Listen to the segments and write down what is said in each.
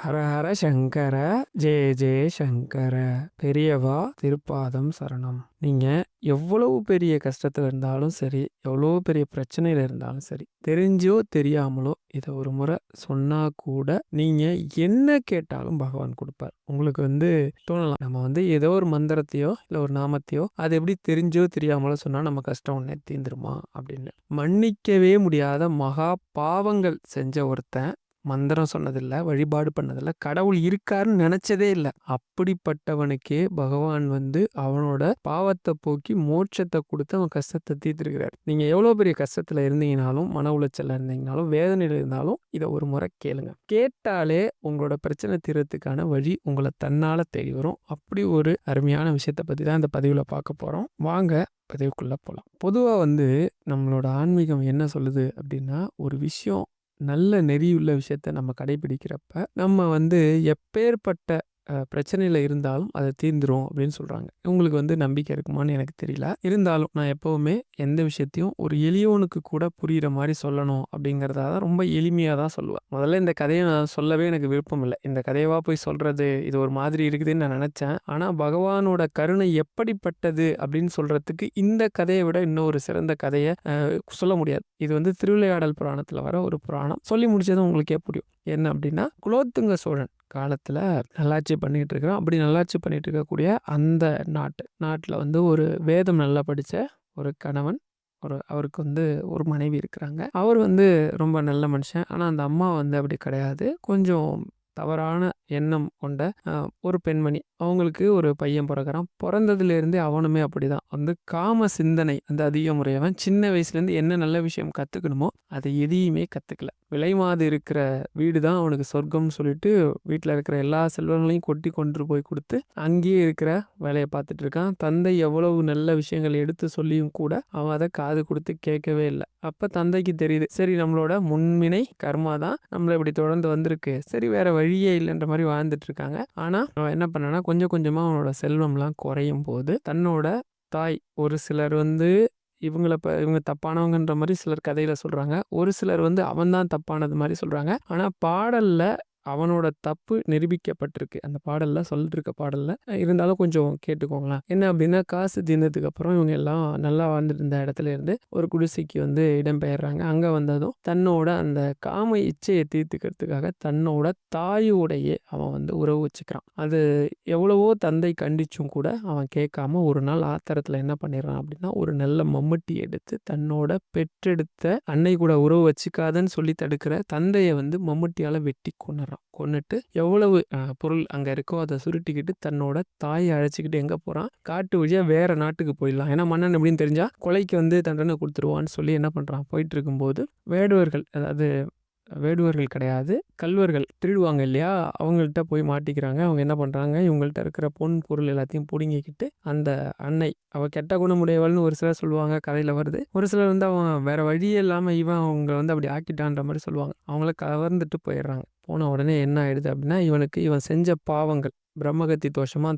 ஹர ஹர சங்கர, ஜெய ஜெய சங்கர, பெரியவா திருப்பாதம் சரணம். நீங்க எவ்வளவு பெரிய கஷ்டத்துல இருந்தாலும் சரி, எவ்வளவு பெரிய பிரச்சனையில இருந்தாலும் சரி, தெரிஞ்சோ தெரியாமலோ இதை ஒரு முறை சொன்னா கூட நீங்க என்ன கேட்டாலும் பகவான் கொடுப்பார். உங்களுக்கு தோணலாம், நம்ம ஏதோ ஒரு மந்திரத்தையோ இல்லை ஒரு நாமத்தையோ அது எப்படி தெரிஞ்சோ தெரியாமலோ சொன்னா நம்ம கஷ்டம் உடனே தீர்ந்துருமா அப்படின்னு. மன்னிக்கவே முடியாத மகா பாவங்கள் செஞ்ச ஒருத்தன் மந்திரம் சொன்னதில்ல, வழிபாடு பண்ணதில்ல, கடவுள் இருக்காருன்னு நினைச்சதே இல்லை. அப்படிப்பட்டவனுக்கே பகவான் அவனோட பாவத்தை போக்கி மோட்சத்தை கொடுத்து அவன் கஷ்டத்தை தீர்த்திருக்கிறார். நீங்க எவ்வளவு பெரிய கஷ்டத்துல இருந்தீங்கனாலும், மன உளைச்சல்ல இருந்தீங்கனாலும், வேதனையில இருந்தாலும் இதை ஒரு முறை கேளுங்க. கேட்டாலே உங்களோட பிரச்சனை தீர்றதுக்கான வழி உங்களை தன்னால தேடி வரும். அப்படி ஒரு அருமையான விஷயத்தை பத்தி தான் இந்த பதிவுல பார்க்க போறோம். வாங்க பதிவுக்குள்ள போலாம். பொதுவா நம்மளோட ஆன்மீகம் என்ன சொல்லுது அப்படின்னா, ஒரு விஷயம் நல்ல நெறியுள்ள விஷயத்த நம்ம கடைபிடிக்கிறப்ப நம்ம எப்பேற்பட்ட பிரச்சனையில இருந்தாலும் அதை தீர்ந்துரும் அப்படின்னு சொல்றாங்க. உங்களுக்கு நம்பிக்கை இருக்குமான்னு எனக்கு தெரியல. இருந்தாலும் நான் எப்பவுமே எந்த விஷயத்தையும் ஒரு எளியோனுக்கு கூட புரியுற மாதிரி சொல்லணும் அப்படிங்கிறதா தான் ரொம்ப எளிமையா தான் சொல்லுவேன். முதல்ல இந்த கதையை நான் சொல்லவே எனக்கு விருப்பம் இல்லை. இந்த கதையவா போய் சொல்றது, இது ஒரு மாதிரி இருக்குதுன்னு நான் நினைச்சேன். ஆனா பகவானோட கருணை எப்படிப்பட்டது அப்படின்னு சொல்றதுக்கு இந்த கதையை விட இன்னொரு சிறந்த கதையை சொல்ல முடியாது. இது திருவிளையாடல் புராணத்துல வர ஒரு புராணம். சொல்லி முடிச்சதும் உங்களுக்கே புரியும். என்ன அப்படின்னா, குலோத்துங்க சோழன் காலத்துல நல்லாட்சி பண்ணிட்டு இருக்கிறோம். அப்படி நல்லாட்சி பண்ணிட்டு இருக்கக்கூடிய அந்த நாட்டுல ஒரு வேதம் நல்லா படிச்ச ஒரு கணவன், அவருக்கு ஒரு மனைவி இருக்கிறாங்க. அவர் ரொம்ப நல்ல மனுஷன். ஆனா அந்த அம்மா அப்படி கிடையாது. கொஞ்சம் தவறான எண்ணம் கொண்ட ஒரு பெண்மணி. அவங்களுக்கு ஒரு பையன் பிறகுறான். பிறந்ததுலேருந்தே அவனுமே அப்படிதான். காம சிந்தனை அதிகம் உடையவன். சின்ன வயசுலேருந்து என்ன நல்ல விஷயம் கற்றுக்கணுமோ அதை எதையுமே கற்றுக்கல. விலைமாது இருக்கிற வீடு தான் அவனுக்கு சொர்க்கம்னு சொல்லிட்டு வீட்டில் இருக்கிற எல்லா செல்வங்களையும் கொட்டி கொண்டு போய் கொடுத்து அங்கேயே இருக்கிற வேலையை பார்த்துட்டு இருக்கான். தந்தை எவ்வளவு நல்ல விஷயங்கள் எடுத்து சொல்லியும் கூட அவன் அதை காது கொடுத்து கேட்கவே இல்லை. அப்போ தந்தைக்கு தெரியுது, சரி நம்மளோட முன்வினை கர்மா தான் நம்மளை இப்படி தொடர்ந்து வந்திருக்கு, சரி வேற வழியே இல்லைன்ற மாதிரி வாழ்ந்துட்டு இருக்காங்க. ஆனா அவன் என்ன பண்ணானா, கொஞ்சம் கொஞ்சமா அவனோட செல்வம்லாம் குறையும் போது தன்னோட தாய், ஒரு சிலர் இவங்க தப்பானவங்கன்ற மாதிரி சிலர் கதையில சொல்றாங்க. ஒரு சிலர் அவன் தான் தப்பானது மாதிரி சொல்றாங்க. ஆனா பாடல்ல அவனோட தப்பு நிரூபிக்கப்பட்டிருக்கு. அந்த பாடல்ல சொல்லிட்டு பாடல்ல இருந்தாலும் கொஞ்சம் கேட்டுக்கோங்களேன். என்ன அப்படின்னா, காசு தீர்ந்ததுக்கு அப்புறம் இவங்க எல்லாம் நல்லா வாழ்ந்துட்டு இருந்த இடத்துல இருந்து ஒரு குடிசைக்கு இடம்பெயர்றாங்க. அங்க வந்ததும் தன்னோட அந்த காம இச்சையை தீர்த்துக்கிறதுக்காக தன்னோட தாயோடையே அவன் உறவு வச்சுக்கிறான். அது எவ்வளவோ தந்தை கண்டிச்சும் கூட அவன் கேட்காம ஒரு நாள் ஆத்திரத்துல என்ன பண்ணிடுறான் அப்படின்னா, ஒரு நல்ல மம்முட்டி எடுத்து தன்னோட பெற்றெடுத்த அன்னை கூட உறவு வச்சுக்காதன்னு சொல்லி தடுக்கிற தந்தையை மம்முட்டியால வெட்டி கொன்னுட்டு எவ்வளவு பொருள் அங்க இருக்கோ அதை சுருட்டிக்கிட்டு தன்னோட தாயை அழைச்சிக்கிட்டு எங்க போறான், காட்டு வழியா வேற நாட்டுக்கு போயிடலாம். ஏன்னா மன்னன் எப்படின்னு தெரிஞ்சா கொலைக்கு தண்டனை கொடுத்துருவான்னு சொல்லி என்ன பண்றான், போயிட்டு இருக்கும்போது வேடுவர்கள், அதாவது வேடுவர்கள் கிடையாது, கல்வர்கள் திருடுவாங்க இல்லையா, அவங்கள்ட்ட போய் மாட்டிக்கிறாங்க. அவங்க என்ன பண்ணுறாங்க, இவங்கள்ட்ட இருக்கிற பொன் பொருள் எல்லாத்தையும் பிடுங்கிக்கிட்டு அந்த அன்னை, அவள் கெட்ட குணமுடையவள்னு ஒரு சிலர் சொல்லுவாங்க, கதையில் வருது. ஒரு சிலர் அவன் வேற வழியே இல்லாமல் இவன் அவங்க அப்படி ஆக்கிட்டான்ற மாதிரி சொல்லுவாங்க. அவங்கள கவர்ந்துட்டு போயிடுறாங்க. போன உடனே என்ன ஆயிடுது அப்படின்னா, இவன் செஞ்ச பாவங்கள், பிரம்மகத்தி தோஷமா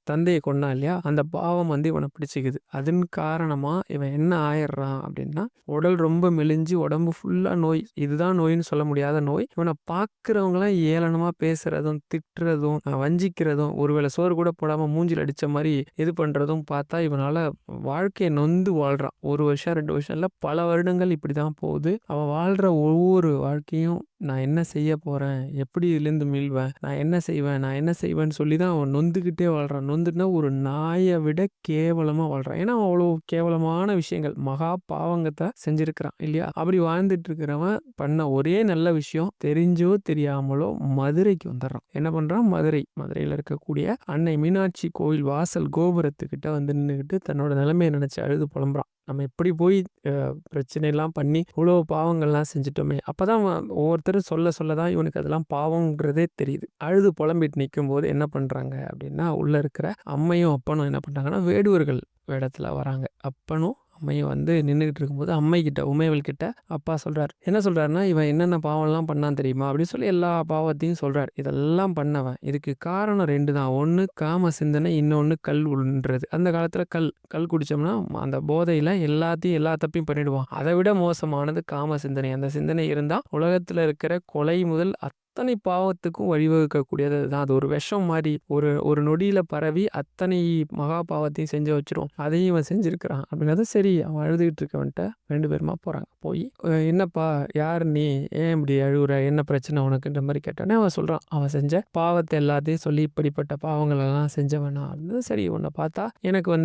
தந்தையை கொண்டான் இல்லையா, அந்த பாவம் இவனை பிடிச்சிக்குது. அதன் காரணமா இவன் என்ன ஆயிடுறான் அப்படின்னா, உடல் ரொம்ப மெலிஞ்சு உடம்பு ஃபுல்லா நோய். இதுதான் நோயின்னு சொல்ல முடியாத நோய். இவனை பார்க்குறவங்களாம் ஏளனமா பேசுறதும் திட்டுறதும் வஞ்சிக்கிறதும், ஒருவேளை சோறு கூட போடாம மூஞ்சில் அடிச்ச மாதிரி இது பண்றதும் பார்த்தா இவனால வாழ்க்கையை நொந்து வாழ்றான். 1 வருஷம் 2 வருஷம் இல்லை, பல வருடங்கள் இப்படிதான் போகுது. அவன் வாழ்ற ஒவ்வொரு வாழ்க்கையும் நான் என்ன செய்ய போறேன், எப்படி இதுலேருந்து மீள்வேன், நான் என்ன செய்வேன்னு சொல்லி தான் அவன் நொந்துக்கிட்டே வாழ்றான். நொந்துனா ஒரு நாயை விட கேவலமாக வாழ்றான். ஏன்னா அவன் அவ்வளோ கேவலமான விஷயங்கள், மகா பாவங்கத்தை செஞ்சிருக்கிறான் இல்லையா. அப்படி வாழ்ந்துட்டு இருக்கிறவன் பண்ண ஒரே நல்ல விஷயம், தெரிஞ்சோ தெரியாமலோ மதுரைக்கு வந்துடுறான். என்ன பண்ணுறான், மதுரையில் இருக்கக்கூடிய அன்னை மீனாட்சி கோவில் வாசல் கோபுரத்துக்கிட்ட நின்றுக்கிட்டு தன்னோட நிலைமையை நினச்சி அழுது புலம்புறான். நம்ம எப்படி போய் பிரச்சனைலாம் பண்ணி இவ்வளோ பாவங்கள்லாம் செஞ்சிட்டோமே. அப்போதான் ஒவ்வொருத்தரும் சொல்ல தான் இவனுக்கு அதெல்லாம் பாவங்கிறதே தெரியுது. அழுது புலம்பிட்டு நிற்கும் போது என்ன பண்ணுறாங்க அப்படின்னா, உள்ளே இருக்கிற அம்மையும் அப்பனும் என்ன பண்ணுறாங்கன்னா, வேடுவர்கள் வேடத்தில் வராங்க. அப்பனும் அம்மையும் நின்றுக்கிட்டு இருக்கும்போது அம்மைக்கிட்ட, உமையவள் கிட்ட அப்பா சொல்கிறார். என்ன சொல்கிறாருன்னா, இவன் என்னென்ன பாவம்லாம் பண்ணான் தெரியுமா அப்படின்னு சொல்லி எல்லா பாவத்தையும் சொல்கிறார். இதெல்லாம் பண்ணவன், இதுக்கு காரணம் 2 தான். ஒன்று காம சிந்தனை, இன்னொன்று கல் உண்றது. அந்த காலத்தில் கல் குடித்தோம்னா அந்த போதையில் எல்லா தப்பையும் பண்ணிடுவான். அதை விட மோசமானது காம சிந்தனை. அந்த சிந்தனை இருந்தால் உலகத்தில் இருக்கிற கொலை முதல் அத்தனை பாவத்துக்கும் வழிவகுக்கக்கூடியது தான். அது ஒரு விஷம் மாரி. ஒரு ஒரு நொடியில பரவி அத்தனை மகா பாவத்தையும் செஞ்சு வச்சுரும். அதையும் இவன் செஞ்சிருக்கிறான் அப்படின்னது சரி. அவன் அழுதுகிட்டு இருக்கவன்ட்ட 2 பேருமா போறாங்க. போய் "என்னப்பா யார் நீ? ஏன் இப்படி அழுவுற? என்ன பிரச்சனை உனக்குன்ற?" மாரி கேட்டோனே அவன் சொல்றான். அவன் செஞ்ச பாவத்த எல்லாத்தையும் சொல்லி இப்படிப்பட்ட பாவங்கள் எல்லாம் செஞ்சவனா அப்படின்னு. சரி உன்னை பார்த்தா எனக்கு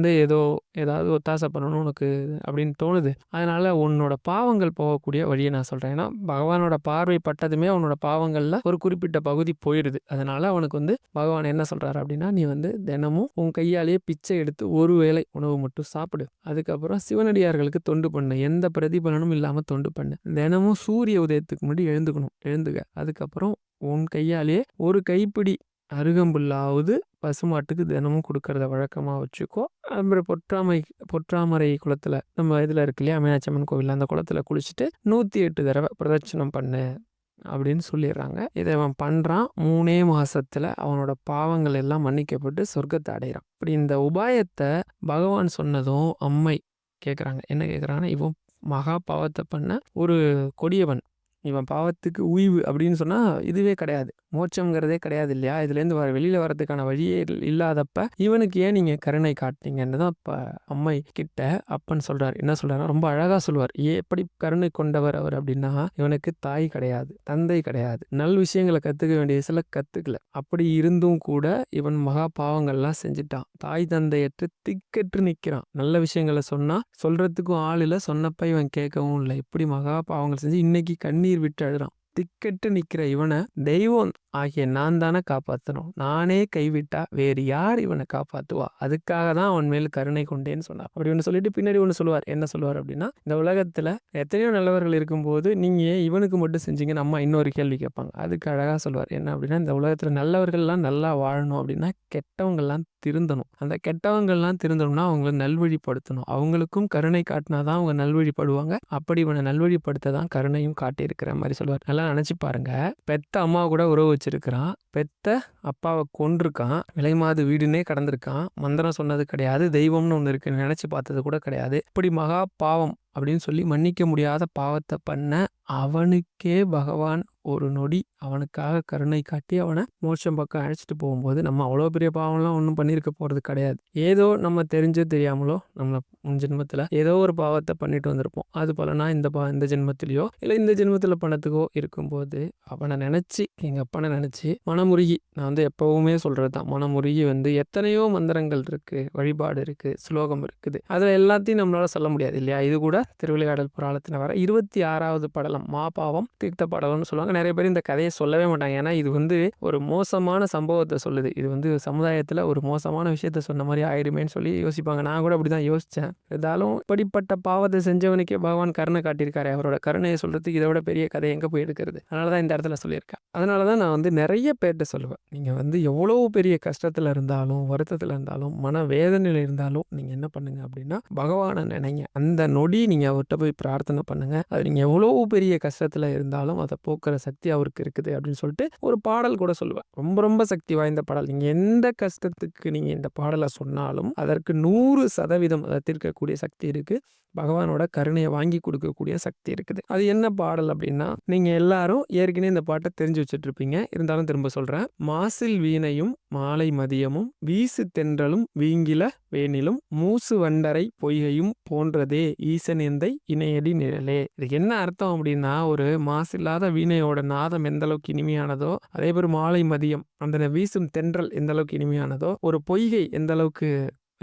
ஏதாவது ஒத்தாசை பண்ணணும் உனக்கு அப்படின்னு தோணுது. அதனால உன்னோட பாவங்கள் போகக்கூடிய வழியை நான் சொல்றேன். ஏன்னா பகவானோட பார்வை பட்டதுமே அவனோட பாவங்கள்ல ஒரு குறிப்பிட்ட பகுதி போயிடுது. அதனால அவனுக்கு பகவான் என்ன சொல்றாரு அப்படின்னா, நீ தினமும் உன் கையாலேயே பிச்சை எடுத்து ஒரு வேளை உணவு மட்டும் சாப்பிடு. அதுக்கப்புறம் சிவனடியார்களுக்கு தொண்டு பண்ணு. எந்த பிரதிபலனும் இல்லாம தொண்டு பண்ணு. தினமும் சூரிய உதயத்துக்கு முன்னாடி எழுந்துக்க. அதுக்கப்புறம் உன் கையாலேயே ஒரு கைப்பிடி அருகம்புல்லாவது பசுமாட்டுக்கு தினமும் கொடுக்கறத வழக்கமா வச்சுக்கோ. அப்புறம் பொற்றாமரை குளத்துல நம்ம இதுல இருக்கு இல்லையா, மீனாட்சி அம்மன் கோவில், அந்த குளத்துல குளிச்சுட்டு 108 தடவை பிரதட்சணம் பண்ணு அப்படின்னு சொல்லிடுறாங்க. இதை அவன் பண்றான். 3 மாசத்துல அவனோட பாவங்கள் எல்லாம் மன்னிக்கப்பட்டு சொர்க்கத்தை அடைகிறான். இப்படி இந்த உபாயத்தை பகவான் சொன்னதும் அம்மை கேட்குறாங்க. என்ன கேட்குறாங்கன்னா, இவன் மகா பாவத்தை பண்ண ஒரு கொடியவன். இவன் பாவத்துக்கு உய்வு அப்படின்னு சொன்னா இதுவே கிடையாது. மோட்சம்ங்கிறதே கிடையாது இல்லையா? இதுலேருந்து வெளியில வரதுக்கான வழியே இல்லாதப்ப இவனுக்கு ஏன் நீங்க கருணை காட்டினீங்கன்னு தான் இப்ப அம்மை கிட்ட அப்பன் சொல்றாரு. என்ன சொல்றாருன்னா, ரொம்ப அழகா சொல்லுவார். எப்படி கருணை கொண்டவர் அவர் அப்படின்னா, இவனுக்கு தாய் கிடையாது, தந்தை கிடையாது, நல் விஷயங்களை கத்துக்க வேண்டிய வயசுல கத்துக்கல. அப்படி இருந்தும் கூட இவன் மகா பாவங்கள்லாம் செஞ்சுட்டான். தாய் தந்தையற்று திக்கற்று நிற்கிறான். நல்ல விஷயங்களை சொன்னா சொல்றதுக்கும் ஆள் இல்லை, சொன்னப்ப இவன் கேட்கவும் இல்லை. இப்படி மகா பாவங்கள் செஞ்சு இன்னைக்கு கண்ணீர் விட்டு அழுறான். திக்கெட்டு நிக்கிற இவனை தெய்வம் ஆகிய நான் தானே காப்பாற்றணும். நானே கைவிட்டா வேறு யார் இவனை காப்பாற்றுவா? அதுக்காக தான் அவன் மேல் கருணை கொண்டேன்னு சொன்னார். அப்படி ஒன்று சொல்லிட்டு பின்னாடி ஒன்று சொல்லுவார். என்ன சொல்லுவார் அப்படின்னா, இந்த உலகத்தில் எத்தனையோ நல்லவர்கள் இருக்கும்போது நீங்கள் ஏன் இவனுக்கு மட்டும் செஞ்சீங்கன்னு அம்மா இன்னொரு கேள்வி கேட்பாங்க. அதுக்கு அழகாக சொல்லுவார். என்ன அப்படின்னா, இந்த உலகத்தில் நல்லவர்கள்லாம் நல்லா வாழணும் அப்படின்னா கெட்டவங்கள்லாம் திருந்தணும். அந்த கெட்டவங்கள்லாம் திருந்தணும்னா அவங்கள நல்வழிப்படுத்தணும். அவங்களுக்கும் கருணை காட்டினா தான் அவங்க நல்வழிப்படுவாங்க. அப்படி இவனை நல்வழிப்படுத்த தான் கருணையும் காட்டியிருக்கிற மாதிரி சொல்லுவார். நல்லா நினச்சி பாருங்க. பெத்த அம்மா கூட உறவு வச்சிருக்கிறான். பெத்த அப்பாவை கொன்றிருக்கான். விலைமாது வீடுனே கடந்திருக்கான். மந்திரம் சொன்னது கிடையாது. தெய்வம்னு ஒன்று இருக்குன்னு நினச்சி பார்த்தது கூட கிடையாது. இப்படி மகா பாவம் அப்படின்னு சொல்லி மன்னிக்க முடியாத பாவத்தை பண்ண அவனுக்கே பகவான் ஒரு நொடி அவனுக்காக கருணை காட்டி அவனை மோட்சம் பக்கம் அழைச்சிட்டு போகும்போது நம்ம அவ்வளோ பெரிய பாவம்லாம் ஒன்றும் பண்ணியிருக்க போகிறது கிடையாது. ஏதோ நம்ம தெரிஞ்சோ தெரியாமலோ நம்ம முன் ஜென்மத்தில் ஏதோ ஒரு பாவத்தை பண்ணிட்டு வந்திருப்போம். அது போலனா இந்த ஜென்மத்திலையோ இல்லை இந்த ஜென்மத்தில் பண்ணத்துக்கோ இருக்கும்போது அவனை நினச்சி, எங்கள் அப்பனை நினச்சி மனமுருகி, நான் எப்போவுமே சொல்கிறது தான், மனமுருகி எத்தனையோ மந்திரங்கள் இருக்குது, வழிபாடு இருக்குது, ஸ்லோகம் இருக்குது. அதில் எல்லாத்தையும் நம்மளால் சொல்ல முடியாது இல்லையா? இது கூட திருவிளையாடல் புராணத்தில் வர 26வது படலம் மாபாவம் தீர்த்த படலம்னு சொல்லுவாங்க. நிறைய பேர் இந்த கதையை சொல்லவே மாட்டாங்க. ஏன்னா இது ஒரு மோசமான சம்பவத்தை சொல்லுது. இது சமுதாயத்தில் ஒரு மோசமான விஷயத்த சொன்ன மாதிரி ஆயிடுமேன்னு சொல்லி யோசிப்பாங்க. நான் கூட அப்படி தான் யோசித்தேன். இருந்தாலும் இப்படிப்பட்ட பாவத்தை செஞ்சவனுக்கே பகவான் கருணை காட்டியிருக்காரு. அவரோட கருணையை சொல்கிறதுக்கு இதை விட பெரிய கதை எங்கே போய் எடுக்கிறது? அதனால தான் இந்த இடத்துல சொல்லியிருக்கேன். அதனால தான் நான் நிறைய பேர்கிட்ட சொல்லுவேன், நீங்கள் எவ்வளோ பெரிய கஷ்டத்தில் இருந்தாலும், வருத்தத்தில் இருந்தாலும், மன வேதனையில் இருந்தாலும் நீங்கள் என்ன பண்ணுங்க அப்படின்னா, பகவானை நினைங்க. அந்த நொடி நீங்கள் அவர்கிட்ட போய் பிரார்த்தனை பண்ணுங்க. அது நீங்கள் எவ்வளோ பெரிய கஷ்டத்தில் இருந்தாலும் அதை போக்குற சக்தி அவருக்கு இருக்குது அப்படின்னு சொல்லிட்டு ஒரு பாடல் கூட சொல்லுவேன். ரொம்ப ரொம்ப சக்தி வாய்ந்த பாடல். நீங்கள் எந்த கஷ்டத்துக்கு நீங்கள் இந்த பாடலை சொன்னாலும் அதற்கு 100% அதை தீர்க்கக்கூடிய சக்தி இருக்குது. பகவானோட கருணையை வாங்கி கொடுக்கக்கூடிய சக்தி இருக்குது. அது என்ன பாடல் அப்படின்னா, நீங்கள் எல்லாரும் ஏற்கனவே இந்த பாட்டை தெரிஞ்சு வச்சுட்டு இருப்பீங்க. இருந்தாலும் திரும்ப சொல்கிறேன். மாசில் வீணையும் மாலை மதியமும் வீசு தென்றலும் வீங்கில வேனிலும் மூசு வண்டரை பொய்கையும் போன்றதே ஈசன் எந்தை இணையடி நிழலே. இதுக்கு என்ன அர்த்தம் அப்படின்னா, ஒரு மாசில்லாத வீணையோட நாதம் எந்த அளவுக்கு இனிமையானதோ, அதே போல மாலை மதியம் அந்த வீசும் தென்றல் எந்த அளவுக்கு இனிமையானதோ, ஒரு பொய்கை எந்த அளவுக்கு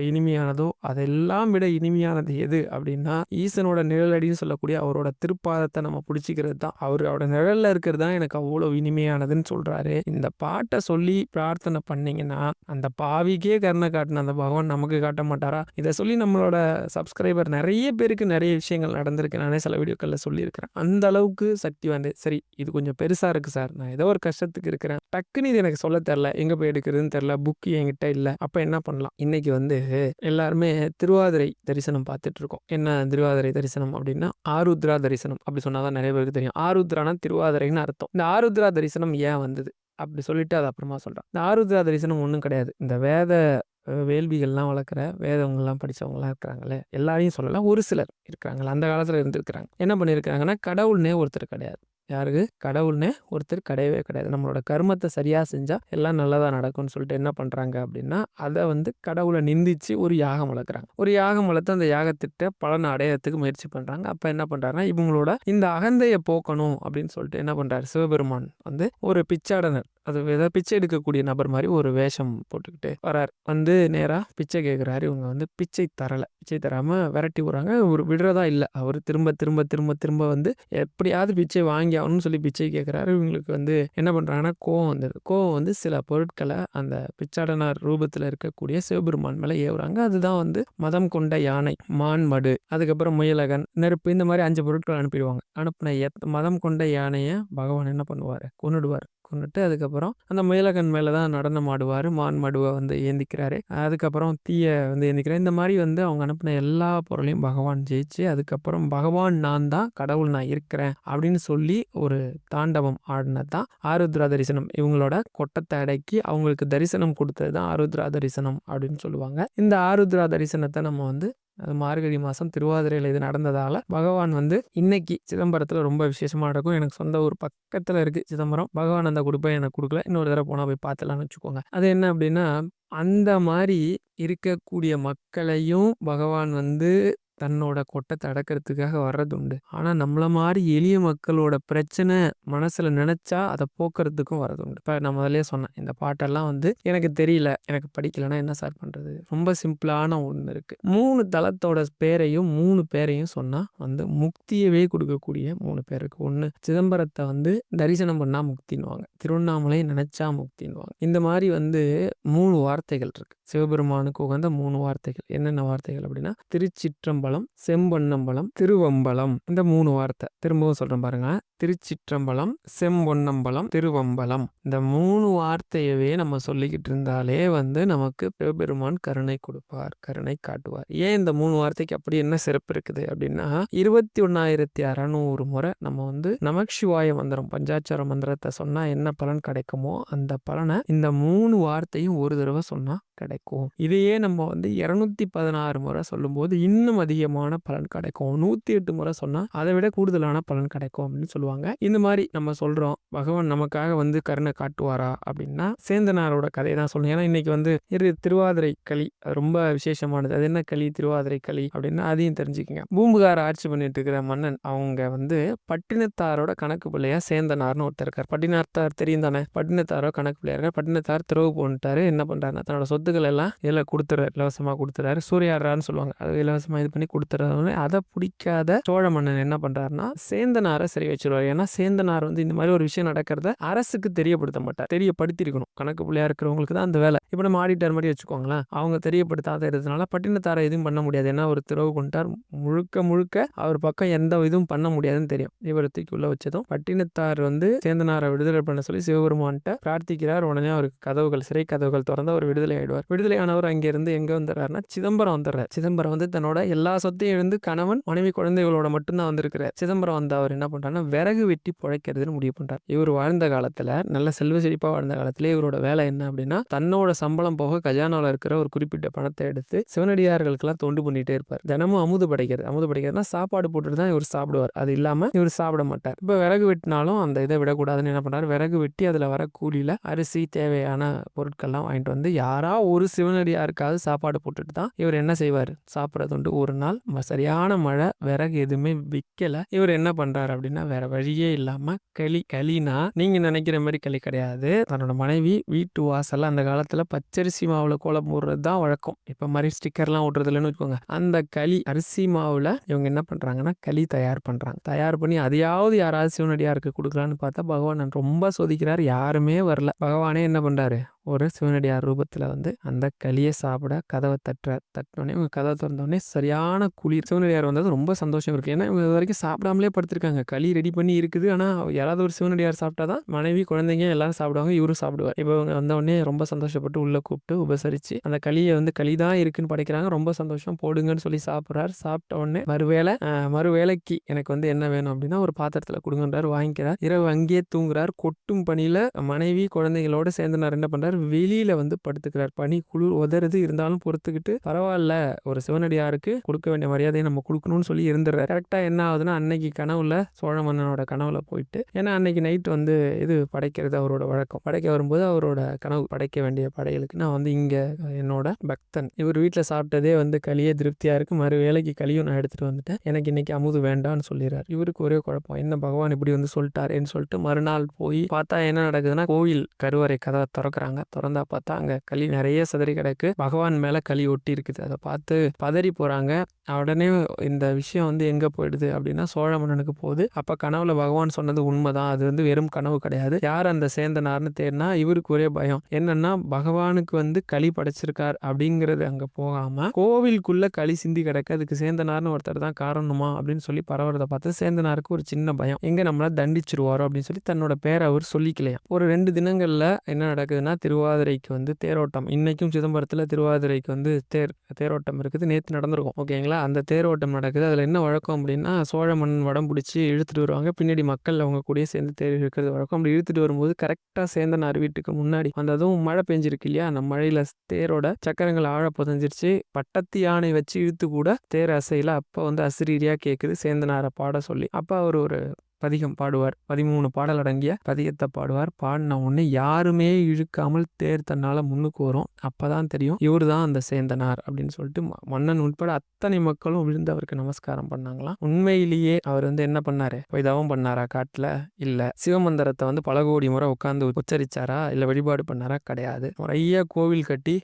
இனிமையானதோ, அதெல்லாம் விட இனிமையானது எது அப்படின்னா, ஈசனோட நிழலடின்னு சொல்லக்கூடிய அவரோட திருப்பாதத்தை நம்ம பிடிச்சிக்கிறது தான். அவரோட நிழல்ல இருக்கிறது தான் எனக்கு அவ்வளோ இனிமையானதுன்னு சொல்றாரு. இந்த பாட்டை சொல்லி பிரார்த்தனை பண்ணீங்கன்னா, அந்த பாவிக்கே கருணை காட்டின அந்த பகவான் நமக்கு காட்ட மாட்டாரா? இதை சொல்லி நம்மளோட சப்ஸ்கிரைபர் நிறைய பேருக்கு நிறைய விஷயங்கள் நடந்திருக்கு. நானே சில வீடியோக்களில் சொல்லியிருக்கிறேன். அந்த அளவுக்கு சக்தி சரி இது கொஞ்சம் பெருசாக இருக்குது சார், நான் ஏதோ ஒரு கஷ்டத்துக்கு இருக்கிறேன், டக்குன்னு இது எனக்கு சொல்ல தெரில, எங்கே போய் எடுக்கிறதுன்னு தெரில, புக்கு என்கிட்ட இல்லை, அப்போ என்ன பண்ணலாம்? இன்னைக்கு எல்லாருமே திருவாதிரை தரிசனம் பார்த்துட்டு இருக்கோம். என்ன திருவாதிரை தரிசனம் அப்படின்னா, ஆருத்ரா தரிசனம் அப்படி சொன்னாதான் நிறைய பேருக்கு தெரியும். ஆருத்ரானா திருவாதிரைன்னு அர்த்தம். இந்த ஆருத்ரா தரிசனம் ஏன் வந்தது அப்படி சொல்லிட்டு அதை அப்புறமா சொல்றேன். இந்த ஆருத்ரா தரிசனம் ஒன்றும் கிடையாது. இந்த வேத வேள்விகள்லாம் வளர்க்குற வேதவங்கள்லாம் படித்தவங்களாம் இருக்கிறாங்களே, எல்லாரையும் சொல்லலாம், ஒரு சிலர் இருக்கிறாங்களே, அந்த காலத்தில் இருந்திருக்கிறாங்க. என்ன பண்ணியிருக்கிறாங்கன்னா, கடவுள்னே ஒருத்தர் கிடையாது. யாருக்கு? கடவுள்னே ஒருத்தர் கிடையவே கிடையாது. நம்மளோட கர்மத்த சரியா செஞ்சா எல்லாம் நல்லதா நடக்கும்னு சொல்லிட்டு என்ன பண்றாங்க அப்படின்னா, அத வந்து கடவுள நிந்திச்சு ஒரு யாகம் வளர்க்குறாங்க. ஒரு யாகம் வளர்த்து அந்த யாகத்திட்ட பலன அடையறதுக்கு முயற்சி பண்றாங்க. அப்ப என்ன பண்றாருன்னா, இவங்களோட இந்த அகந்தைய போக்கணும் அப்படின்னு சொல்லிட்டு என்ன பண்றாரு? சிவபெருமான் வந்து ஒரு பிச்சாடனர். அது ஏதாவது பிச்சை எடுக்கக்கூடிய நபர் மாரி ஒரு வேஷம் போட்டுக்கிட்டு வராரு. வந்து நேரா பிச்சை கேட்குறாரு. இவங்க வந்து பிச்சை தரல. பிச்சை தராம விரட்டி விடுறாங்க. அவரு விடுறதா இல்ல. அவரு திரும்ப திரும்ப திரும்ப திரும்ப வந்து எப்படியாவது பிச்சை வாங்கி ஆகணும்னு சொல்லி பிச்சை கேட்குறாரு. இவங்களுக்கு வந்து என்ன பண்றாங்கன்னா, கோவம் வந்தது. கோவம் வந்து சில பொருட்கள அந்த பிச்சாடனர் ரூபத்துல இருக்கக்கூடிய சிவபெருமான் மேல ஏவுறாங்க. அதுதான் வந்து மதம் கொண்ட யானை, மான் மடு, அதுக்கப்புறம் முயலகன், நெருப்பு இந்த மாரி 5 பொருட்கள் அனுப்பிடுவாங்க. அனுப்புன மதம் கொண்ட யானைய பகவான் என்ன பண்ணுவாரு? கொன்னுடுவாரு. கொன்னுட்டு அதுக்கப்புறம் அந்த முயலகன் மேல தான் நடனம் ஆடுவாரு. மான் மடுவ வந்து ஏந்திக்கிறாரு. அதுக்கப்புறம் தீய வந்து ஏந்திக்கிறாரு. இந்த மாரி வந்து அவங்க அனுப்புன எல்லா பொருளையும் பகவான் ஜெயிச்சு, அதுக்கப்புறம் பகவான் நான் தான், கடவுள் நான் இருக்கிறேன் அப்படின்னு சொல்லி ஒரு தாண்டவம் ஆடுனது தான் ஆருத்ரா தரிசனம். இவங்களோட கொட்டத்த அடக்கி அவங்களுக்கு தரிசனம் குடுத்தது தான் ஆருத்ரா தரிசனம் அப்படின்னு சொல்லுவாங்க. இந்த ஆருத்ரா தரிசனத்த நம்ம வந்து மார்கழி மாசம் திருவாதிரையில இது நடந்ததால, பகவான் வந்து இன்னைக்கு சிதம்பரத்துல ரொம்ப விசேஷமா நடக்கும். எனக்கு சொந்த ஊர் பக்கத்துல இருக்கு சிதம்பரம். பகவான் அந்த குடுப்பை எனக்கு குடுக்கல. இன்னொரு தடவ போனா போய் பார்த்துடலாம்னு வச்சுக்கோங்க. அது என்ன அப்டின்னா, அந்த மாரி இருக்கக்கூடிய மக்களையும் பகவான் வந்து தன்னோட கொட்டத்த அடக்கிறதுக்காக வர்றதுண்டு. ஆனா, நம்மள மாரி எளிய மக்களோட பிரச்சனை மனசுல நெனச்சா அத போக்குறதுக்கும் வரதுண்டு. இப்ப நான் முதல்லயே சொன்னேன். இந்த பாட்டெல்லாம் வந்து எனக்கு தெரியல, எனக்கு படிக்கலன்னா என்ன சார் பண்றது? ரொம்ப சிம்பிளான ஒண்ணு இருக்கு. 3 தலத்தோட பேரையும் 3 பேரையும் சொன்னா வந்து முக்தியவே குடுக்கக்கூடிய 3 பேர் இருக்கு. ஒண்ணு சிதம்பரத்த வந்து தரிசனம் பண்ணா முக்தின்னுவாங்க. திருவண்ணாமலை நெனச்சா முக்தின்னுவாங்க. இந்த மாரி வந்து 3 வார்த்தைகள் இருக்கு. சிவபெருமானுக்கு உகந்த 3 வார்த்தைகள். என்னென்ன வார்த்தைகள் அப்டின்னா, திருச்சிற்றம்பலம், செம்பொன்னம்பலம், திருவம்பலம். இந்த 3 வார்த்தை. திரும்பவும் சொல்றேன் பாருங்க. திருச்சிற்றம்பலம், செம்பொன்னம்பலம், திருவம்பலம். இந்த 3 வார்த்தையவே நம்ம சொல்லிக்கிட்டு இருந்தாலே வந்து நமக்கு சிவபெருமான் கருணை கொடுப்பார், கருணை காட்டுவார். ஏன் இந்த 3 வார்த்தைக்கு அப்படி என்ன சிறப்பு இருக்குது அப்படின்னா, 21,600 முறை நம்ம வந்து நமசிவாய மந்திரம், பஞ்சாட்சர மந்திரத்தை சொன்னா என்ன பலன் கிடைக்குமோ அந்த பலனை இந்த 3 வார்த்தையும் ஒரு தடவை சொன்னா கிடைக்கும். இதையே நம்ம வந்து 216 முறை சொல்லும்போது இன்னும் அதிகமான பலன் கிடைக்கும். 108 முறை சொன்னா அதை விட கூடுதலான பலன் கிடைக்கும் அப்படின்னு சொல்லுவாங்க. இந்த மாதிரி நம்ம சொல்றோம், பகவான் நமக்காக வந்து கருணை காட்டுவாரா அப்படின்னா, சேந்தனாரோட கதையை தான் சொல்லணும். ஏன்னா இன்னைக்கு வந்து திருவாதிரை களி அது ரொம்ப விசேஷமானது. அது என்ன களி? திருவாதிரை களி அப்படின்னா அதையும் தெரிஞ்சுக்கங்க. பூம்புகார் ஆட்சி பண்ணிட்டு இருக்கிற மன்னன் அவங்க வந்து பட்டினத்தாரோட கணக்கு பிள்ளையா சேந்தனார்னு ஒருத்தர் இருக்கார். பட்டினத்தார் தெரியும் தானே? பட்டினத்தாரோ கணக்கு பிள்ளையா இருக்கார். பட்டினத்தார் துறவு போன்ட்டாரு. என்ன பண்றாருன்னா தன்னோட சொத்துக்கள் எல்லாம் இதில் கொடுத்துறாரு, இலவசமா கொடுத்துறாரு. சூறையாடுறான்னு சொல்லுவாங்க. அது இலவசமா இது பண்ணி கொடுத்துறாரு. அதை பிடிக்காத சோழ மன்னன் என்ன பண்றாருன்னா சேந்தனாரை சரி வச்சிருவாரு. ஏன்னா சேந்தனார் வந்து இந்த மாதிரி ஒரு விஷயம் நடக்கிறத அரசுக்கு தெரியப்படுத்த மாட்டார். தெரியப்படுத்திருக்கணும். கணக்கு பிள்ளையா இருக்கிறவங்களுக்கு தான் அந்த வேலை. இப்போ நம்ம ஆடிட்டர் மாதிரி வச்சுக்கோங்களேன். அவங்க தெரியப்படுத்தாத இருந்ததுனால பட்டினத்தாரை எதுவும் பண்ண முடியாது. ஏன்னா ஒரு துறவு கொண்டார், முழுக்க முழுக்க அவர் பக்கம் எந்த இதுவும் பண்ண முடியாதுன்னு தெரியும். இவரை தூக்கி உள்ள வச்சதும் பட்டினத்தார் வந்து சேந்தனாரை விடுதலை பண்ண சொல்லி சிவபெருமான்கிட்ட பிரார்த்திக்கிறார். உடனே அவருக்கு கதவுகள், சிறை கதவுகள் திறந்து அவர் விடுதலை ஆயிடுவார். விடுதலை ஆனவர் அங்கிருந்து எங்க வந்துடுறாருன்னா சிதம்பரம் வந்துடுறார். சிதம்பரம் வந்து தன்னோட எல்லா சொத்தையும் இழந்து கணவன், மனைவி, குழந்தைகளோட மட்டும்தான் வந்திருக்கிறார். சிதம்பரம் வந்து அவர் என்ன பண்றாருன்னா விறகு வெட்டி பிழைக்கிறதுன்னு முடிவு பண்றார். இவர் வாழ்ந்த காலத்துல நல்ல செல்வ செழிப்பா வாழ்ந்த காலத்துல இவரோட வேலை என்ன அப்படின்னா, தன்னோட சம்பளம் போக கஜானாவில் இருக்கிற ஒரு குறிப்பிட்ட பணத்தை எடுத்து சிவனடியார்களுக்கெல்லாம் தொண்டு பண்ணிட்டே இருப்பார். தினமும் அமுது படைக்கிறது. அமுது படைக்கிறதுனா சாப்பாடு போட்டுட்டு தான் இவர் சாப்பிடுவார். அது இல்லாம இவர் சாப்பிட மாட்டார். இப்ப விறகு வெட்டினாலும் அந்த இதை விடக்கூடாதுன்னு என்ன பண்றாரு, விறகு வெட்டி அதுல வர கூலியில அரிசி, தேவையான பொருட்கள்லாம் வாங்கிட்டு வந்து யாரா ஒரு சிவனடியாருக்காவது சாப்பாடு போட்டுட்டு தான் இவர் என்ன செய்வார், சாப்பிட்றது உண்டு. ஒரு நாள் சரியான மழை, விறகு எதுவுமே விற்கல. இவர் என்ன பண்றாரு அப்படின்னா வேற வழியே இல்லாம களினா நீங்க நினைக்கிற மாதிரி களி கிடையாது. தன்னோட மனைவி வீட்டு வாசல்ல அந்த காலத்துல பச்சரிசி மாவுல கோலம் போடுறது தான் வழக்கம். இப்ப மாதிரி ஸ்டிக்கர்லாம் ஓட்டுறது இல்லைன்னு வச்சுக்கோங்க. அந்த களி அரிசி மாவுல இவங்க என்ன பண்றாங்கன்னா களி தயார் பண்றாங்க. தயார் பண்ணி அதையாவது யாராவது சிவனடியாருக்கு கொடுக்கலான்னு பார்த்தா பகவான் ரொம்ப சோதிக்கிறார். யாருமே வரல. பகவானே என்ன பண்றாரு, ஒரு சிவனடியார் ரூபத்துல வந்து அந்த களியை சாப்பிட கதவை தட்டுறார். தட்டினோடனே இவங்க கதவை திறந்தோடனே சரியான குளிர். சிவனடியார் வந்தது ரொம்ப சந்தோஷம் இருக்கு. ஏன்னா இவங்க இது வரைக்கும் சாப்பிடாமலே படுத்திருக்காங்க. களி ரெடி பண்ணி இருக்குது. ஆனா யாராவது ஒரு சிவனடியார் சாப்பிட்டாதான் மனைவி, குழந்தைங்க எல்லாரும் சாப்பிடுவாங்க, இவரும் சாப்பிடுவார். இப்போ இவங்க வந்தோடனே ரொம்ப சந்தோஷப்பட்டு உள்ள கூப்பிட்டு உபசரிச்சு அந்த களியை வந்து களிதான் இருக்குன்னு படைக்கிறாங்க. ரொம்ப சந்தோஷம், போடுங்கன்னு சொல்லி சாப்பிட்றாரு. சாப்பிட்ட உடனே மறுவேளைக்கு எனக்கு வந்து என்ன வேணும் அப்படின்னா ஒரு பாத்திரத்துல கொடுங்கன்றாரு. வாங்கிக்கிறார். இரவு அங்கேயே தூங்குறார். கொட்டும் பணியில மனைவி, குழந்தைகளோட சேர்ந்தனார் என்ன பண்றாரு, வெளியில வந்து படுத்துக்கிறார். பனி குளிர் உதறுது இருந்தாலும் பொறுத்துக்கிட்டு பரவால்ல ஒரு சிவனடியாருக்கு கொடுக்க வேண்டிய மரியாதையை நம்ம குடுக்கணும்னு சொல்லி இருந்துர்றாரு. கரெக்ட்டா என்ன ஆகுதுன்னா, அன்னைக்கு கனவுல சோழ மன்னனோட கனவுல போயிட்டு ஏன்னா அன்னைக்கு நைட் வந்து இது படைக்கிறது அவரோட வழக்கம். படைக்க வரும்போது அவரோட கனவு படைக்க வேண்டிய படைகளுக்கு நான் வந்து இங்க என்னோட பக்தன். இவர் வீட்ல சாப்பிட்டதே வந்து களியே திருப்தியா இருக்கு. மறுவேளைக்கு களியும் நான் எடுத்துட்டு வந்துட்டேன். எனக்கு இன்னைக்கு அமுது வேண்டான்னு சொல்லிறாரு. இவருக்கு ஒரே குழப்பம். என்ன பகவான் இப்படி வந்து சொல்லிட்டாரேன்னு சொல்லிட்டு மறுநாள் போய் பார்த்தா என்ன நடக்குதுன்னா, கோவில் கருவறை கதவை திறக்கிறாங்க. திறந்தா பார்த்தா அங்க களி நிறைய சிதறி கிடக்கு. பகவான் மேல களி ஒட்டி இருக்குது. அதை பார்த்து பதறி போறாங்க. உடனே இந்த விஷயம் வந்து எங்க போயிடுது அப்படின்னா சோழ மன்னனுக்கு போகுது. அப்ப கனவுல பகவான் சொன்னது உண்மைதான். அது வந்து வெறும் கனவு கிடையாது. யார் அந்த சேந்தனார்னு தேடினா இவருக்கு ஒரே பயம். என்னன்னா பகவானுக்கு வந்து களி படைச்சிருக்கார் அப்படிங்கிறது அங்க போகாம கோவிலுக்குள்ள களி சிந்தி கிடக்கு. அதுக்கு சேந்தனார்னு ஒருத்தர் தான் காரணமா அப்படின்னு சொல்லி பரவறதை பார்த்து சேந்தனாருக்கு ஒரு சின்ன பயம். எங்க நம்மள தண்டிச்சிருவாரோ அப்படின்னு சொல்லி தன்னோட பேரை அவர் சொல்லிக்கலையா. ஒரு 2 தினங்கள்ல என்ன நடக்குதுன்னா திருவாதிரைக்கு வந்து தேரோட்டம். இன்னைக்கும் சிதம்பரத்துல திருவாதிரைக்கு வந்து தேரோட்டம் இருக்குது. நேத்து நடந்திருக்கும். ஓகேங்களா. அந்த தேரோட்டம் நடக்குது. அதுல என்ன வழக்கம் அப்படின்னா சோழ மன்னன் வடம் பிடிச்சி இழுத்துட்டு வருவாங்க. பின்னாடி மக்கள் அவங்க கூடயே சேர்ந்து தேர் இழுக்கிறது வழக்கம். அப்படி இழுத்துட்டு வரும்போது கரெக்டா சேந்தனார் வீட்டுக்கு முன்னாடி வந்ததும் மழை பெஞ்சிருக்கு இல்லையா. அந்த மழையில தேரோட சக்கரங்கள் ஆழ புதஞ்சிருச்சு. பட்டத்து யானை வச்சு இழுத்து கூட தேர் அசையல. அப்ப வந்து அசிரீரியா கேக்குது சேந்தனாரை பாட சொல்லி. அப்ப அவர் ஒரு பதிகம் பாடுவார். 13 பாடல் அடங்கிய பதிகத்தை பாடுவார். பாடின உடனே யாருமே இழுக்காமல் தேர் தன்னால முன்னுக்கு வரும். அப்பதான் தெரியும் இவர் தான் அந்த சேந்தனார் அப்படின்னு சொல்லிட்டு மன்னன் உட்பட அத்தனை மக்களும் விழுந்து அவருக்கு நமஸ்காரம் பண்ணாங்களாம். உண்மையிலேயே அவர் வந்து என்ன பண்ணாரு? போய் தவம் பண்ணாரா காட்டுல? இல்ல. சிவமந்திரத்தை வந்து பல கோடி முறை உட்கார்ந்து உச்சரிச்சாரா? இல்ல வழிபாடு பண்ணாரா? கிடையாது. நிறைய கோவில் கட்டி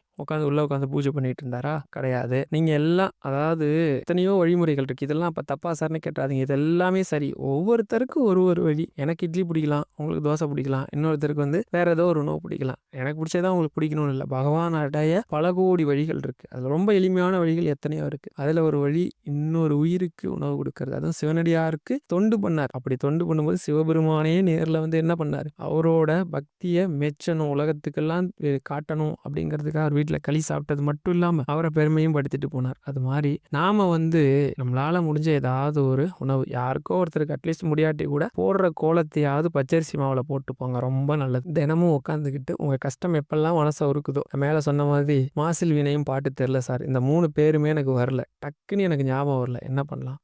உள்ள உட்காந்து பூஜை பண்ணிட்டு இருந்தாரா? கிடையாது. நீங்க எல்லாம் அதாவது எத்தனையோ வழிமுறைகள் இருக்கு. இதெல்லாம் அப்ப தப்பா சார்னு கேட்டாதீங்க. இது எல்லாமே சரி. ஒவ்வொருத்தருக்கும் ஒரு ஒரு வழி. எனக்கு இட்லி பிடிக்கலாம், உங்களுக்கு தோசை பிடிக்கலாம், இன்னொருத்தருக்கு வந்து வேற ஏதோ ஒரு உணவு பிடிக்கலாம். எனக்கு பிடிச்சதான் உங்களுக்கு பிடிக்கணும்னு இல்லை. பகவான் அடைய பல கோடி வழிகள் இருக்கு. அதுல ரொம்ப எளிமையான வழிகள் எத்தனையோ இருக்கு. அதுல ஒரு வழி இன்னொரு உயிருக்கு உணவு கொடுக்கறது. அதுவும் சிவனடியாருக்கு தொண்டு பண்ணார். அப்படி தொண்டு பண்ணும்போது சிவபெருமானே நேர்ல வந்து என்ன பண்ணாரு? அவரோட பக்தியை மெச்சணும், உலகத்துக்கெல்லாம் காட்டணும் அப்படிங்கிறதுக்காக அவர் வீட்டில் களி சாப்பிட்டது மட்டும் இல்லாமல் அவரை பெருமையும் படுத்திட்டு போனார். அது மாதிரி நாம வந்து நம்மளால முடிஞ்ச ஏதாவது ஒரு உணவு யாருக்கோ ஒருத்தருக்கு அட்லீஸ்ட் முடியாட்டி கூட போடுற கோலத்தையாவது பச்சரிசி மாவில் போட்டு போங்க. ரொம்ப நல்லது. தினமும் உட்காந்துக்கிட்டு உங்க கஷ்டம் எப்பெல்லாம் மனசை உருக்குதோ மேலே சொன்ன மாதிரி மாசில் வினையும் பாட்டு தெரில சார். இந்த 3 பேருமே எனக்கு வரல. டக்குன்னு எனக்கு ஞாபகம் வரல. என்ன பண்ணலாம்?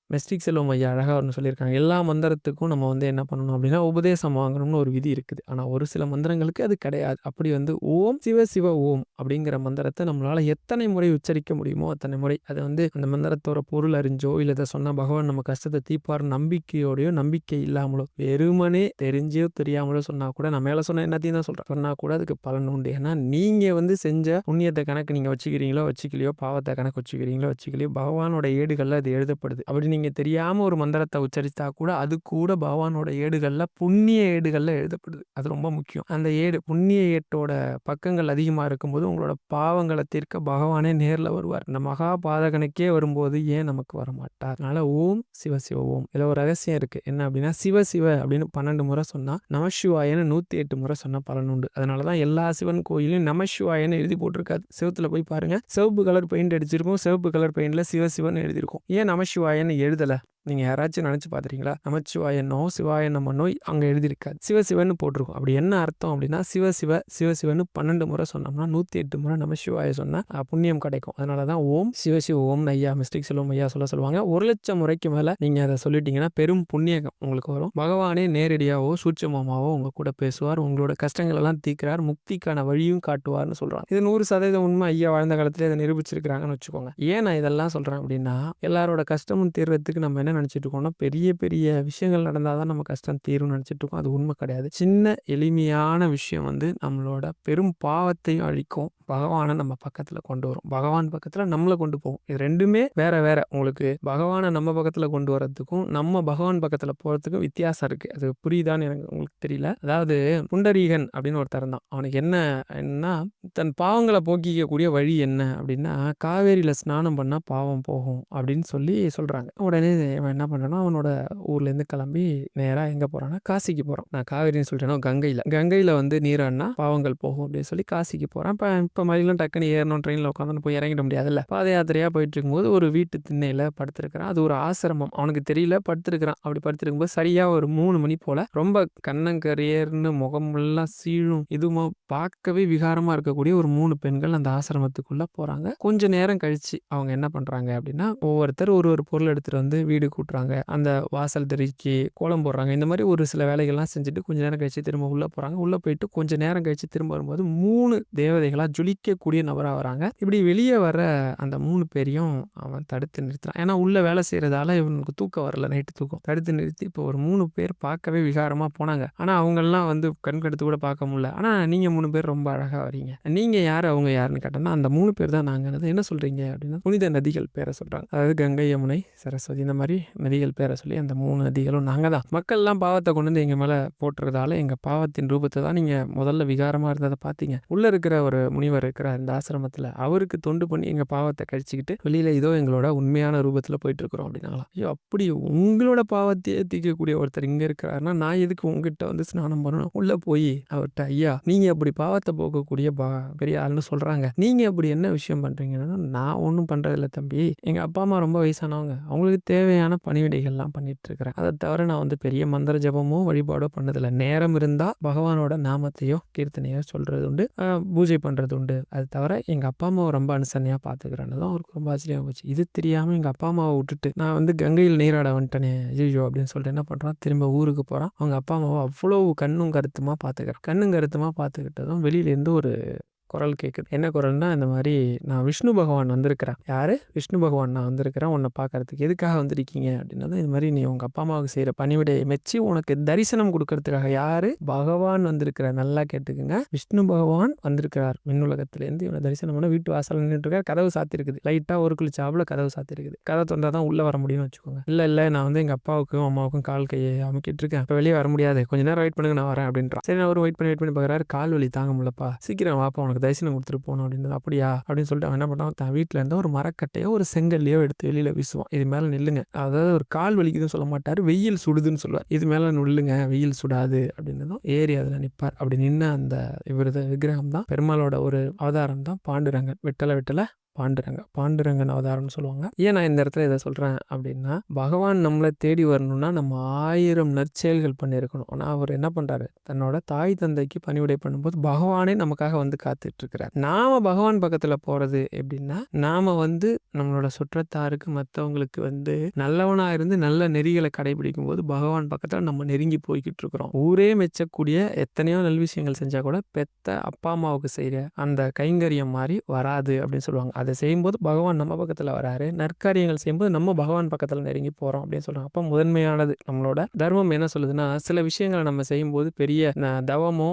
மெஸ்டிக் செல்வம் ஐயா அழகாக ஒன்று சொல்லியிருக்காங்க. எல்லா மந்திரத்துக்கும் நம்ம வந்து என்ன பண்ணணும் அப்படின்னா உபதேசம் வாங்கணும்னு ஒரு விதி இருக்குது. ஆனால் ஒரு சில மந்திரங்களுக்கு அது கிடையாது. அப்படி வந்து ஓம் சிவ சிவ ஓம் அப்படிங்கிற மந்திரத்தை நம்மளால் எத்தனை முறை உச்சரிக்க முடியுமோ அத்தனை முறை அதை வந்து அந்த மந்திரத்தோட பொருள் அறிஞ்சோ இல்லை இதை சொன்னால் பகவான் நம்ம கஷ்டத்தை தீர்ப்பார் நம்பிக்கையோடையோ நம்பிக்கை இல்லாமலோ வெறுமனே தெரிஞ்சோ தெரியாமலோ சொன்னால் கூட நான் மேலே சொன்ன என்னத்தையும் தான் சொல்கிறேன். சொன்னால் கூட அதுக்கு பலன் உண்டு. ஏன்னா நீங்கள் வந்து செஞ்ச புண்ணியத்தை கணக்கு நீங்கள் வச்சுக்கிறீங்களோ வச்சுக்கலையோ, பாவத்தை கணக்கு வச்சுக்கிறீங்களோ வச்சுக்கலையோ, பகவானோட ஏடுகளில் அது எழுதப்படுது. அப்படி நீங்க தெரியாம ஒரு மந்திரத்தை உச்சரித்தா கூட அது கூட பகவானோட ஏடுகள்ல புண்ணிய ஏடுகள்ல எழுதப்படுது. அது ரொம்ப முக்கியம். அந்த ஏடு புண்ணிய ஏட்டோட பக்கங்கள் அதிகமா இருக்கும்போது உங்களோட பாவங்களை தீர்க்க பகவானே நேர்ல வருவார். இந்த மகா பாதகனுக்கே வரும்போது ஏன் நமக்கு வரமாட்டார்? அதனால ஓம் சிவ சிவ ஓம். இதுல ஒரு ரகசியம் இருக்கு. என்ன அப்படின்னா சிவ சிவ அப்படின்னு 12 முறை சொன்னா நமசிவாயன்னு 108 முறை சொன்ன பலன் உண்டு. அதனாலதான் எல்லா சிவன் கோயிலும் நமசிவாயன்னு எழுதி போட்டிருக்காது. சிவத்துல போய் பாருங்க, சிவப்பு கலர் பெயிண்ட் அடிச்சிருக்கும். சிவப்பு கலர் பெயிண்ட்ல சிவ சிவன் எழுதியிருக்கும். ஏன் நமசிவாயன்னு எழுதல? நீங்க யாராச்சும் நினைச்சு பார்த்துறீங்களா? நமச்சிவாயனோ சிவாய நமனோ அங்க எழுதியிருக்காது. சிவசிவன்னு போட்டிருக்கும். அப்படி என்ன அர்த்தம் அப்படின்னா சிவ சிவ சிவசிவன்னு 12 முறை சொன்னோம்னா 108 முறை நமசிவாய சொன்னா புண்ணியம் கிடைக்கும். அதனாலதான் ஓம் சிவசிவ ஓம் ஐயா மிஸ்டிக் செல்வம் ஐயா சொல்லுவாங்க. 1,00,000 முறைக்கு மேல நீங்க அதை சொல்லிட்டீங்கன்னா பெரும் புண்ணியம் உங்களுக்கு வரும். பகவானே நேரடியாவோ சூட்சமமாவோ உங்க கூட பேசுவார். உங்களோட கஷ்டங்கள் எல்லாம் தீர்க்கிறார். முக்திக்கான வழியும் காட்டுவார்னு சொல்றாங்க. இது 100% உண்மை. ஐயா வாழ்ந்த காலத்துல இதை நிரூபிச்சிருக்கிறாங்கன்னு வச்சுக்கோங்க. ஏன் நான் இதெல்லாம் சொல்றேன் அப்படின்னா எல்லாரோட கஷ்டமும் தீர்றதுக்கு நம்ம என்ன நினைச்சிட்டு இருக்கோம்னா பெரிய பெரிய விஷயங்கள் நடந்தாதான் நம்ம கஷ்டம் தீரும்னு நினைச்சிட்டு இருக்கோம். அது உண்மை கிடையாது. சின்ன எளிமையான விஷயம் வந்து நம்மளோட பெரும் பாவத்தையும் அழிக்கும். பகவானை நம்ம பக்கத்துல கொண்டு வரும். பகவான் பக்கத்துல நம்மளை கொண்டு போகும். இது ரெண்டுமே வேற வேற. உங்களுக்கு பகவானை நம்ம பக்கத்துல கொண்டு வரதுக்கும் நம்ம பகவான் பக்கத்துல போறதுக்கும் வித்தியாசம் இருக்கு. அது புரியுதான்னு எனக்கு உங்களுக்கு தெரியல. அதாவது புண்டரீகன் அப்படின்னு ஒருத்தர் தான். அவனுக்கு என்ன தன் பாவங்களை போக்கிக்கக்கூடிய வழி என்ன அப்படின்னா காவேரியில ஸ்நானம் பண்ணா பாவம் போகும் அப்படின்னு சொல்றாங்க. உடனே இவன் என்ன பண்ணுறான்னா அவனோட ஊர்லேருந்து கிளம்பி நேராக எங்கே போகிறான்னா காசிக்கு போகிறான். நான் காவேரின்னு சொல்லிட்டேனோ, கங்கையில் வந்து நீராடினா பாவங்கள் போகும் அப்படின்னு சொல்லி காசிக்கு போகிறான். இப்போ மயிலும் டக்குன்னு ஏறணும், ட்ரெயினில் உட்காந்து போய் இறங்கிட முடியாதுல்ல. பாத யாத்திரையாக போயிட்டு இருக்கும்போது ஒரு வீட்டு திண்ணையில் படுத்திருக்கிறான். அது ஒரு ஆசிரமம், அவனுக்கு தெரியல, படுத்திருக்கிறான். அப்படி படுத்திருக்கும்போது சரியாக ஒரு 3 மணி போல் ரொம்ப கண்ணங்கரியர்னு முகமெல்லாம் சீழும் இதுமா பார்க்கவே விகாரமாக இருக்கக்கூடிய ஒரு 3 பெண்கள் அந்த ஆசிரமத்துக்குள்ளே போகிறாங்க. கொஞ்சம் நேரம் கழித்து அவங்க என்ன பண்ணுறாங்க அப்படின்னா, ஒவ்வொருத்தர் ஒரு பொருள் எடுத்துகிட்டு வந்து வீடு கூட்டுறாங்க, அந்த வாசல் தெருக்கி கோலம் போடுறாங்க. இந்த மாதிரி ஒரு சில வேலைகள்லாம் செஞ்சுட்டு கொஞ்சம் நேரம் கழித்து திரும்ப உள்ளே போகிறாங்க. உள்ளே போயிட்டு கொஞ்சம் நேரம் கழித்து திரும்ப வரும்போது 3 தேவதைகளாக ஜொலிக்கக்கூடிய நபராக வராங்க. இப்படி வெளியே வர அந்த 3 பேரையும் அவன் தடுத்து நிறுத்துறான். ஏன்னா உள்ளே வேலை செய்கிறதால இவனுக்கு தூக்கம் வரல, நைட்டு தூக்கம். தடுத்து நிறுத்தி இப்போ ஒரு 3 பேர் பார்க்கவே விகாரமாக போனாங்க. ஆனால் அவங்கெல்லாம் வந்து கண்கடுத்து கூட பார்க்க முடியல. ஆனால் நீங்கள் 3 பேர் ரொம்ப அழகாக வரீங்க, நீங்கள் யார் அவங்க யாருன்னு கேட்டோம்னா அந்த 3 பேர் தான் நாங்கள். என்ன சொல்கிறீங்க அப்படின்னா புனித நதிகள் பேரை சொல்கிறாங்க. அதாவது கங்கை, யமுனை, சரஸ்வதி, இந்த மாதிரி நதிகள் பேரை சொல்லி அந்த 3 நதிகளும் நாங்கள் தான். மக்கள்லாம் பாவத்தை கொண்டு வந்து எங்கள் மேலே போட்டுறதால எங்கள் பாவத்தின் ரூபத்தை தான் நீங்கள் முதல்ல விகாரமாக இருந்ததை பார்த்தீங்க. உள்ளே இருக்கிற ஒரு முனிவர் இருக்கிறார் இந்த ஆசிரமத்தில், அவருக்கு தொண்டு பண்ணி எங்கள் பாவத்தை கழிச்சிக்கிட்டு வெளியில் இதோ எங்களோட உண்மையான ரூபத்தில் போயிட்டு இருக்கிறோம் அப்படின்னாங்களா. ஐயோ, அப்படி உங்களோட பாவத்தையே தீர்க்கக்கூடிய ஒருத்தர் இங்கே இருக்கிறாருன்னா நான் எதுக்கு உங்ககிட்ட வந்து ஸ்நானம் பண்ணணும்? உள்ளே போய் அவர்கிட்ட, ஐயா நீங்கள் அப்படி பாவத்தை போக்கக்கூடிய பெரிய ஆள்னு சொல்கிறாங்க, நீங்கள் அப்படி என்ன விஷயம் பண்ணுறீங்கன்னா, நான் ஒன்றும் பண்ணுறதில்ல தம்பி, எங்கள் அப்பா அம்மா ரொம்ப வயசானவங்க, அவங்களுக்கு தேவையான பணிவிடைகள்லாம் பண்ணிட்டு இருக்கிறேன். அதை தவிர நான் வந்து பெரிய மந்திர ஜபமோ வழிபாடோ பண்ணதில்லை. நேரம் இருந்தால் பகவானோட நாமத்தையோ கீர்த்தனையோ சொல்கிறது உண்டு, பூஜை பண்ணுறது உண்டு. அது தவிர எங்கள் அப்பா அம்மாவை ரொம்ப அனுசரணையாக பார்த்துக்கிறேன்னு தான் அவருக்கு ரொம்ப ஆச்சரியமாக போச்சு. இது தெரியாமல் எங்கள் அப்பா அம்மாவை விட்டுட்டு நான் வந்து கங்கையில் நீராட வந்துட்டேனே ஐயோ அப்படின்னு சொல்லிட்டு என்ன பண்ணுறான், திரும்ப ஊருக்கு போகிறான். அவங்க அப்பா அம்மாவை அவ்வளோ கண்ணும் கருத்துமாக பார்த்துக்கிறேன். கண்ணும் கருத்துமாக பார்த்துக்கிட்டதும் வெளியிலேருந்து ஒரு குரல் கேட்குது. என்ன குரல்னா, இந்த மாதிரி நான் விஷ்ணு பகவான் வந்திருக்கிறேன். யார்? விஷ்ணு பகவான் நான் வந்திருக்கிறேன் உன்னை பார்க்கறதுக்கு. எதுக்காக வந்திருக்கீங்க அப்படின்னா, இது மாதிரி நீ உங்கள் அப்பா அம்மாவுக்கு செய்கிற பணிவிடையை மெச்சி உனக்கு தரிசனம் கொடுக்கறதுக்காக. யார்? பகவான் வந்திருக்கிறார். நல்லா கேட்டுக்குங்க, விஷ்ணு பகவான் வந்திருக்கிறார் விண்ணுலகத்திலேருந்து. இவனை தரிசனம் பண்ண வீட்டு வாசல் நின்றுருக்கார். கதவு சாத்திருக்குது, லைட்டாக ஒரு குளிச்சாவில் கதவு சாத்திருக்குது. கதவை திறந்தால் தான் உள்ளே வர முடியும்னு வச்சுக்கோங்க. இல்லை நான் வந்து எங்கள் அப்பாவுக்கும் அம்மாவுக்கும் கால் கையை அமுக்கிட்டு இருக்கேன், இப்போ வெளியே வர முடியாது, கொஞ்சம் நேரம் வெயிட் பண்ணுங்க நான் வரேன் அப்படின்றான். சரி, நான் ஒரு வெயிட் பண்ணி பார்க்குறாரு, கால் வலி தாங்க முடியலப்பா, சீக்கிரம் வாப்பா உனக்கு தரிசனம் கொடுத்துட்டு போகணும் அப்படின்றது. அப்படியா அப்படின்னு சொல்லிட்டு அவன் என்ன பண்ணான், தான் வீட்டில் இருந்தால் ஒரு மரக்கட்டையோ ஒரு செங்கல்லையோ எடுத்து வெளியில் வீசுவான். இது மேலே நில்லுங்க, அதாவது ஒரு கால் வலிக்குதுன்னு சொல்ல மாட்டார், வெயில் சுடுதுன்னு சொல்லுவார். இது மேலே நில்லுங்க, வெயில் சுடாது அப்படின்னதும் ஏறி அதில் நிற்பார். அப்படி நின்று அந்த இவரது விக்கிரகம் தான் பெருமாளோட ஒரு அவதாரம் தான் பாண்டுரங்கன். விட்டல பாண்டுரங்கன் அவதாரம்னு சொல்லுவாங்க. ஏன் நான் இந்த இடத்துல இதை சொல்கிறேன் அப்படின்னா, பகவான் நம்மளை தேடி வரணும்னா நம்ம 1000 நற்செயல்கள் பண்ணியிருக்கணும். ஆனால் அவர் என்ன பண்ணுறாரு, தன்னோட தாய் தந்தைக்கு பணிவிடை பண்ணும்போது பகவானே நமக்காக வந்து காத்துட்ருக்கிறார். நாம் பகவான் பக்கத்தில் போகிறது எப்படின்னா, நாம் வந்து நம்மளோட சுற்றத்தாருக்கு மற்றவங்களுக்கு வந்து நல்லவனாக இருந்து நல்ல நெறிகளை கடைபிடிக்கும் போது பகவான் பக்கத்தில் நம்ம நெருங்கி போய்கிட்டு இருக்கிறோம். ஊரே மெச்சக்கூடிய எத்தனையோ நல் விஷயங்கள் செஞ்சால் கூட பெத்த அப்பா அம்மாவுக்கு செய்கிற அந்த கைங்கரியம் மாதிரி வராது அப்படின்னு சொல்லுவாங்க. அதை செய்யும்போது பகவான் நம்ம பக்கத்தில் வராரு, நற்காரியங்கள் செய்யும்போது நம்ம பகவான் பக்கத்தில் நெருங்கி போகிறோம் அப்படின்னு சொல்கிறாங்க. அப்போ முதன்மையானது நம்மளோட தர்மம் என்ன சொல்லுதுன்னா, சில விஷயங்களை நம்ம செய்யும்போது பெரிய தவமோ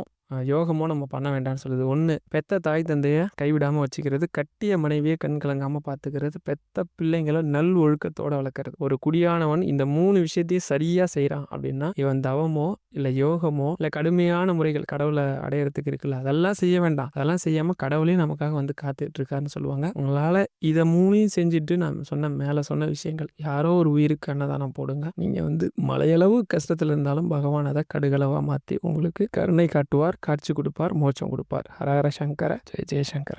யோகமோ நம்ம பண்ண வேண்டாம்னு சொல்லுது. ஒன்று, பெத்த தாய் தந்தையை கைவிடாமல் வச்சுக்கிறது, கட்டிய மனைவியை கண் கலங்காமல் பார்த்துக்கிறது, பெத்த பிள்ளைங்களை நல் ஒழுக்கத்தோடு வளர்க்குறது. ஒரு குடியானவன் இந்த 3 விஷயத்தையும் சரியாக செய்கிறான் அப்படின்னா இவன் தவமோ இல்லை யோகமோ இல்லை கடுமையான முறைகள் கடவுளை அடையிறதுக்கு இருக்குல்ல, அதெல்லாம் செய்ய வேண்டாம். அதெல்லாம் செய்யாமல் கடவுளையும் நமக்காக வந்து காத்துட்டு இருக்காருன்னு சொல்லுவாங்க. உங்களால் இதை 3ஐயும் செஞ்சுட்டு நான் மேலே சொன்ன விஷயங்கள், யாரோ ஒரு உயிருக்கு அன்னதானம் போடுங்க. நீங்கள் வந்து மலையளவு கஷ்டத்தில் இருந்தாலும் பகவான் அதை கடுகளவாக மாற்றி உங்களுக்கு கருணை காட்டுவார், காட்சி கொடுப்பார், மோட்சம் கொடுப்பார். ஹரஹர சங்கர, ஜெய ஜெயசங்கர.